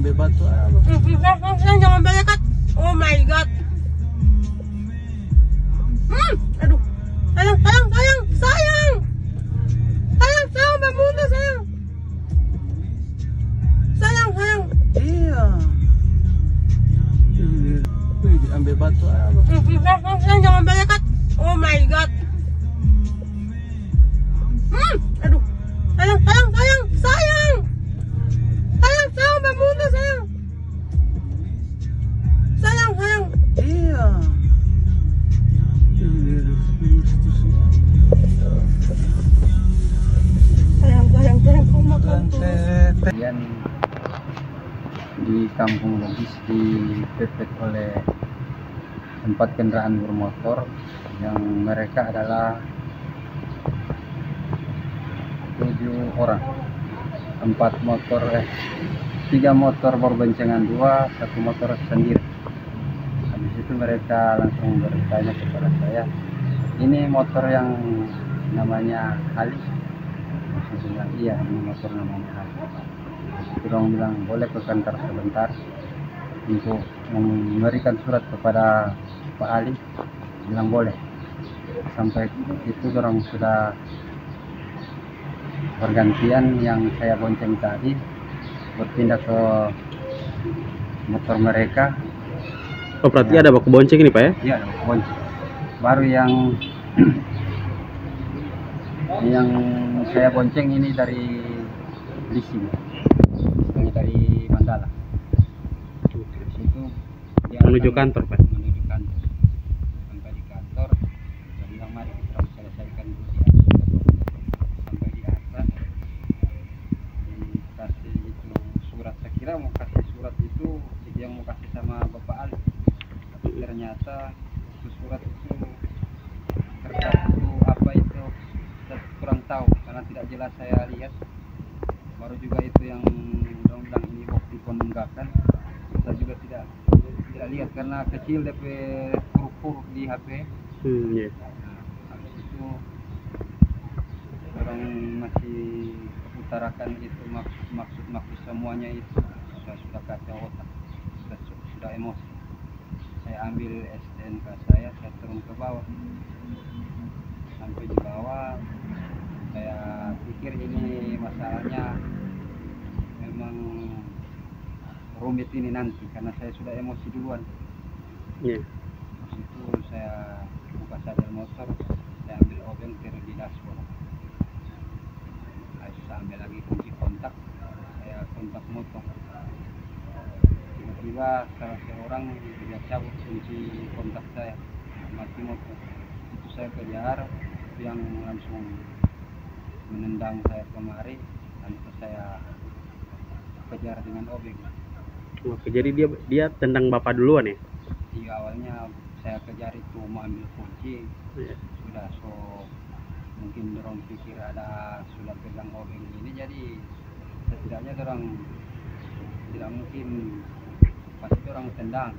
ambil batu apa? Sayang jangan belekat. Oh my god. Aduh. Sayang, sayang, sayang, sayang. Sayang, sayang, bangun sayang. Sayang, sayang. Iya. Wih, ambil batu apa? Sayang jangan belekat. Oh my god. Aduh. Sayang, sayang, sayang, sayang. Sayang, sayang, bangun sayang. Sayang, sayang. Iya. Sayang, sayang, sayang, kau makan tuh. Kemudian di kampung Logis dipepet oleh 4 kendaraan bermotor yang mereka adalah 7 orang, 3 motor berboncengan 2, 1 motor sendiri. Habis itu mereka langsung bertanya kepada saya, ini motor yang namanya Ali? Saya bilang iya, ini motor namanya Ali. Terus orang bilang boleh ke kantor sebentar untuk memberikan surat kepada Pak Ali. Bilang boleh. Sampai itu orang sudah pergantian, yang saya bonceng tadi berpindah ke motor mereka. Oh berarti ada baku bonceng ini Pak ya? Iya, ada baku bonceng. Baru yang yang saya bonceng ini dari Lising, ini dari Mandala. Di situ dia Menuju akan kantor Pak? menuju kantor. Sampai di kantor dia bilang mari kita selesaikan dulu ya. Sampai di atas dikasih itu surat, saya kira mau kasih surat itu yang mau kasih sama Bapak Ali, tapi ternyata itu surat itu kertas itu apa itu saya kurang tahu karena tidak jelas saya lihat. Baru juga itu yang dong bilang ini bukti penunggakan, saya juga tidak lihat karena kecil DP huruf-huruf di HP. Iya. Nah, habis itu orang masih utarakan itu maksud semuanya itu sudah kacau otak, sudah emosi. Saya ambil STNK saya turun ke bawah. Sampai di bawah saya pikir ini masalahnya memang rumit ini nanti karena saya sudah emosi duluan. Iya. Terus itu saya buka sadel motor, saya ambil obeng taruh di dashboard. Saya ambil lagi kunci kontak, saya kontak motor. Tiba-tiba salah seorang dia cabut kunci kontak saya, mati motor. Itu saya kejar, yang langsung menendang saya kemari, tanpa saya kejar dengan obeng. Oke, jadi dia tendang Bapak duluan ya? Di awalnya saya kejar itu mau ambil kunci, Iya. sudah mungkin dorong pikir ada sudah pegang obeng ini, jadi setidaknya dorong tidak mungkin pasti orang tendang.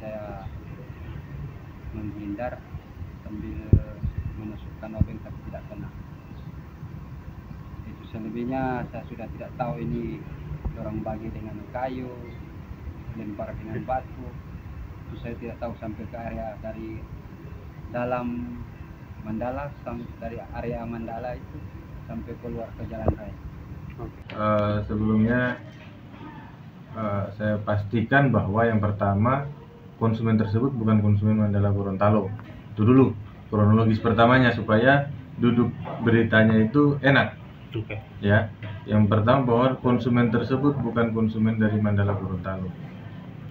Saya menghindar sambil menusukkan obeng tapi tidak kena. Itu selebihnya saya sudah tidak tahu ini orang bagi dengan kayu, lempar dengan batu. Itu saya tidak tahu sampai ke area dari dalam Mandala, dari area Mandala itu sampai keluar ke jalan raya. Sebelumnya saya pastikan bahwa yang pertama konsumen tersebut bukan konsumen Mandala Gorontalo. Itu dulu kronologis pertamanya supaya duduk beritanya itu enak. Oke. Ya, yang pertama bahwa konsumen tersebut bukan konsumen dari Mandala Gorontalo.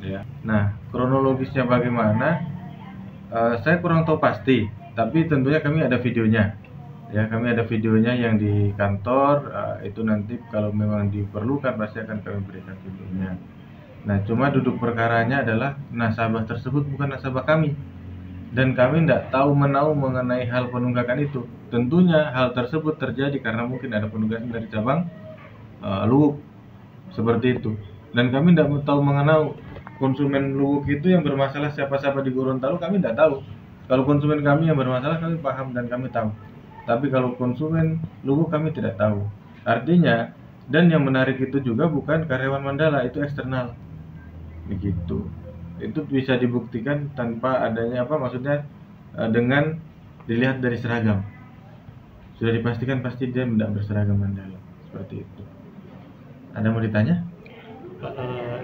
Ya. Nah, kronologisnya bagaimana? Saya kurang tahu pasti, tapi tentunya kami ada videonya. Ya, kami ada videonya yang di kantor. Itu nanti kalau memang diperlukan pasti akan kami berikan videonya. Nah, cuma duduk perkaranya adalah nasabah tersebut bukan nasabah kami, dan kami tidak tahu menahu mengenai hal penunggakan itu. Tentunya hal tersebut terjadi karena mungkin ada penunggakan dari cabang Luwuk seperti itu, dan kami tidak tahu mengenal konsumen Luwuk itu yang bermasalah siapa-siapa di Gorontalo. Kami tidak tahu. Kalau konsumen kami yang bermasalah kami paham dan kami tahu, tapi kalau konsumen Luwuk kami tidak tahu. Artinya Dan yang menarik itu juga bukan karyawan Mandala, itu eksternal. Begitu. Itu bisa dibuktikan tanpa adanya maksudnya dengan dilihat dari seragam. Sudah dipastikan pasti dia tidak berseragam Mandala. Seperti itu. Ada mau ditanya?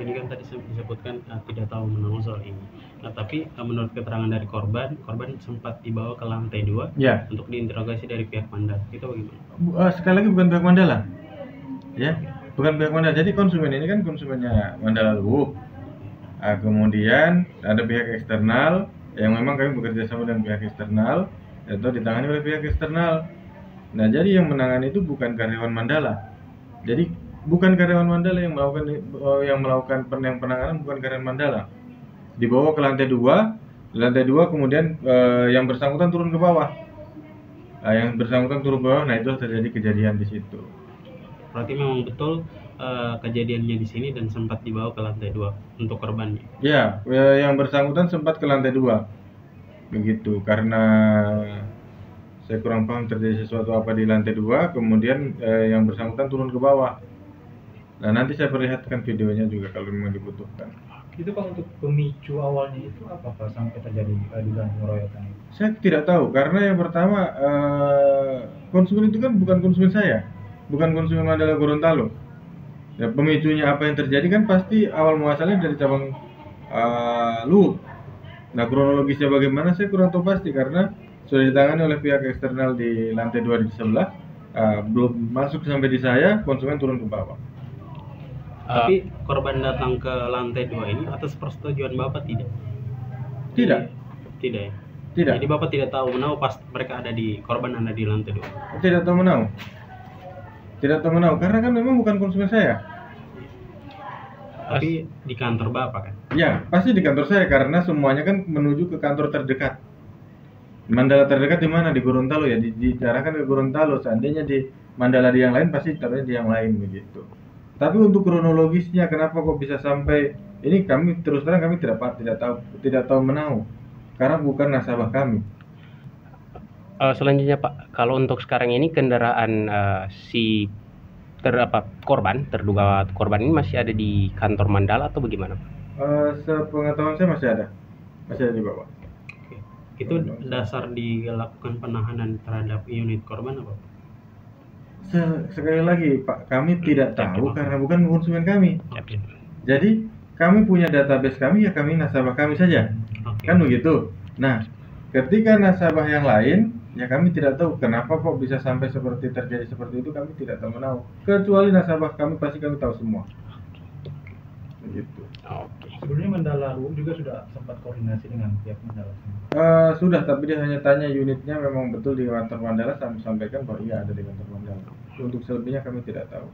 Ini kan tadi disebutkan tidak tahu menahu soal ini. Nah, tapi menurut keterangan dari korban sempat dibawa ke lantai 2 Ya. untuk diinterogasi dari pihak Mandala. Itu bagaimana? Sekali lagi bukan pihak Mandala. Ya, bukan pihak Mandala. Jadi konsumen ini kan konsumennya Mandala Lubuk. Kemudian ada pihak eksternal yang memang kami bekerja sama dengan pihak eksternal atau ditangani oleh pihak eksternal. Nah, jadi yang menangani itu bukan karyawan Mandala. Jadi bukan karyawan Mandala yang melakukan penanganan, bukan karyawan Mandala. Dibawa ke lantai 2. Di lantai 2 kemudian yang bersangkutan turun ke bawah. Yang bersangkutan turun ke bawah. Nah, itu terjadi kejadian di situ. Berarti memang betul kejadiannya di sini dan sempat dibawa ke lantai 2 untuk korbannya. Ya, yang bersangkutan sempat ke lantai 2. Begitu, karena saya kurang paham terjadi sesuatu apa di lantai 2, kemudian yang bersangkutan turun ke bawah. Nah, nanti saya perlihatkan videonya juga kalau memang dibutuhkan. Itu Pak, untuk pemicu awalnya itu apa Pak sampai terjadi dugaan pengeroyokan itu? Saya tidak tahu, karena yang pertama konsumen itu kan bukan konsumen saya, bukan konsumen Mandala Gorontalo. Ya, pemicunya apa yang terjadi kan pasti awal muasalnya dari cabang Lubuk. Nah, kronologisnya bagaimana saya kurang tahu pasti karena sudah ditangani oleh pihak eksternal di lantai 2 di sebelah, belum masuk sampai di saya, konsumen turun ke bawah. Tapi korban datang ke lantai 2 ini atas persetujuan Bapak tidak? Tidak, Tidak ya? tidak, Jadi Bapak tidak tahu menahu pas mereka korban ada di lantai 2? tidak tahu menahu. Tidak tahu menahu karena kan memang bukan konsumen saya. Tapi di kantor Bapak kan? Ya, pasti di kantor saya karena semuanya kan menuju ke kantor terdekat. Mandala terdekat di mana? Di Gorontalo ya, diarahkan ke Gorontalo. Seandainya di Mandala di yang lain pasti taruhnya di yang lain begitu. Tapi untuk kronologisnya kenapa kok bisa sampai ini kami terus terang kami tidak tahu menahu karena bukan nasabah kami. Selanjutnya Pak, kalau untuk sekarang ini kendaraan terduga korban ini masih ada di kantor Mandala atau bagaimana Pak? Sepengetahuan saya masih ada di bawah. Oke. Itu dasar dilakukan penahanan terhadap unit korban apa Pak? Sekali lagi Pak, kami tidak tahu karena bukan konsumen kami. Yakin. Jadi kami punya database kami ya kami nasabah kami saja. Oke. Kan begitu. Nah, ketika nasabah yang lain ya kami tidak tahu kenapa kok bisa sampai terjadi seperti itu, kami tidak tahu menahu. Kecuali nasabah kami pasti kami tahu semua. Begitu. Oke. Sebelumnya Mandala Lubuk juga sudah sempat koordinasi dengan pihak Mandala. Sudah, tapi dia hanya tanya unitnya memang betul di kantor Mandala, sampaikan bahwa iya ada di kantor Mandala. Untuk selebihnya kami tidak tahu.